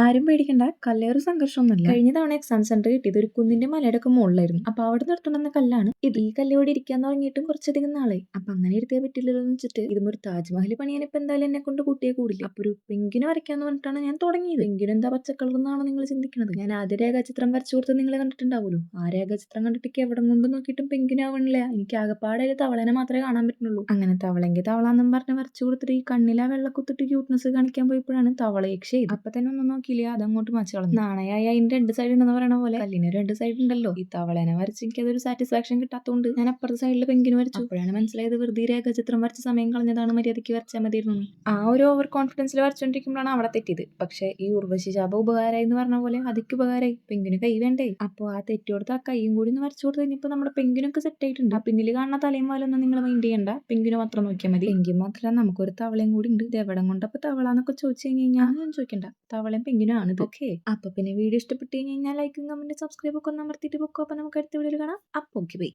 ആരും പേടിക്കണ്ട, കല്ലേറ് സംഘർഷമൊന്നുമില്ല. കഴിഞ്ഞ തവണ എക്സാം സെന്റർ കിട്ടിയത് ഒരു കുന്നിന്റെ മലയുടെ ഒക്കെ മുകളിലായിരുന്നു. അപ്പൊ അവിടെ നിർത്തുന്ന കല്ലാണ് ഇത്. ഈ കല്ലോടെ ഇരിക്കാൻ തുടങ്ങിയിട്ടും കുറച്ചധികം നാളെ. അപ്പൊ അങ്ങനെ ഇരുത്തിയാൽ പറ്റില്ലല്ലോ എന്ന് വെച്ചിട്ട് ഇതും ഒരു താജ്മഹൽ പണിയാൻ ഇപ്പൊ എന്തായാലും എന്നെ കൊണ്ട് കൂട്ടിയേ കൂടില്ല. അപ്പൊ ഒരു പെങ്കിനെ വരയ്ക്കാന്ന് പറഞ്ഞിട്ടാണ് ഞാൻ തുടങ്ങിയത്. പെങ്കിന് എന്താ പച്ചക്കളർ എന്നാണ് നിങ്ങൾ ചിന്തിക്കുന്നത്? ഞാൻ ആദ്യ രേഖാചിത്രം വരച്ചു കൊടുത്ത് നിങ്ങൾ കണ്ടിട്ടുണ്ടാവുമല്ലോ. ആ രേഖാചിത്രം കണ്ടിട്ട് എവിടെ കൊണ്ട് നോക്കിയിട്ടും പെങ്കിനാവണില്ല. എനിക്ക് ആകെപ്പാടെ തവളനെ മാത്രമേ കാണാൻ പറ്റുള്ളൂ. അങ്ങനെ തവളെങ്കിൽ തവളാന്നും പറഞ്ഞ് വരച്ചു കൊടുത്തിട്ട് ഈ കണ്ണിലാ വെള്ളക്കുത്തിട്ട് ക്യൂട്ട്നെസ് കാണിക്കാൻ പോയപ്പോഴാണ് തവളയക്ഷ. അപ്പൊ തന്നെ ഒന്നും നോക്കിയില്ല, അതങ്ങോട്ട് മാച്ചോളം. നാണയായി അതിന്റെ രണ്ട് സൈഡ് ഉണ്ടെന്ന് പറയണ പോലെ കല്ലിന് രണ്ട് സൈഡ് ഉണ്ടല്ലോ. ഈ തവളനെ വരച്ച് എനിക്ക് അതൊരു സാറ്റിസ്ഫാക്ഷൻ കിട്ടാത്തതുകൊണ്ട് ഞാൻ അപ്പുറത്തെ സൈഡിൽ പെങ്കിന് വരച്ചു. അപ്പോഴാണ് മനസ്സിലായത് വെറുതെ രേഖാചിത്രം വരച്ച സമയം കളഞ്ഞതാണ്, മര്യാദയ്ക്ക് വരച്ചാൽ മതിയായിരുന്നു. ആ ഒരു ഓവർ കോൺഫിഡൻസിൽ വരച്ചോണ്ടിരിക്കുമ്പോഴാണ് അവിടെ തെറ്റിയത്. പക്ഷെ ഈ ഉർവശി ശാപ ഉപകാരമായി എന്ന് പറഞ്ഞ പോലെ അതിക്ക് ഉപകാരമായി. പെങ്കിന് കൈ വേണ്ടേ? അപ്പൊ ആ തെറ്റിയോടത്ത് ആ കൈയും കൂടി ഒന്ന് വരച്ചു കൊടുത്ത് കഴിഞ്ഞപ്പോ നമ്മുടെ പെങ്കിനൊക്കെ സെറ്റ് ആയിട്ടുണ്ട്. ആ പിന്നിൽ കാണുന്ന തലയും പോലൊന്നും നിങ്ങൾ മൈൻഡ് ചെയ്യണ്ട, പെങ്കിന് മാത്രം നോക്കിയാൽ മതി. പെങ്കിൻ മാത്രമല്ല, നമുക്കൊരു തവളയും കൂടി ഉണ്ട്. ഇത് എവിടം കൊണ്ടപ്പോ തവളാന്നൊക്കെ ചോദിച്ചു കഴിഞ്ഞാൽ ഞാൻ ചോദിക്കണ്ട, തവളയും പെങ്കിനും ആണ്. ഓക്കെ, അപ്പൊ പിന്നെ വീഡിയോ ഇഷ്ടപ്പെട്ട് കഴിഞ്ഞാൽ ലൈക്കും കമന്റ് സബ്സ്ക്രൈബ് ഒക്കെ ഒന്ന് അമർത്തിയിട്ട് പൊക്കോ. അപ്പൊ നമുക്ക് അടുത്ത വീഡിയോയിൽ കാണാം. അപ്പൊ ഓക്കെ, ബൈ.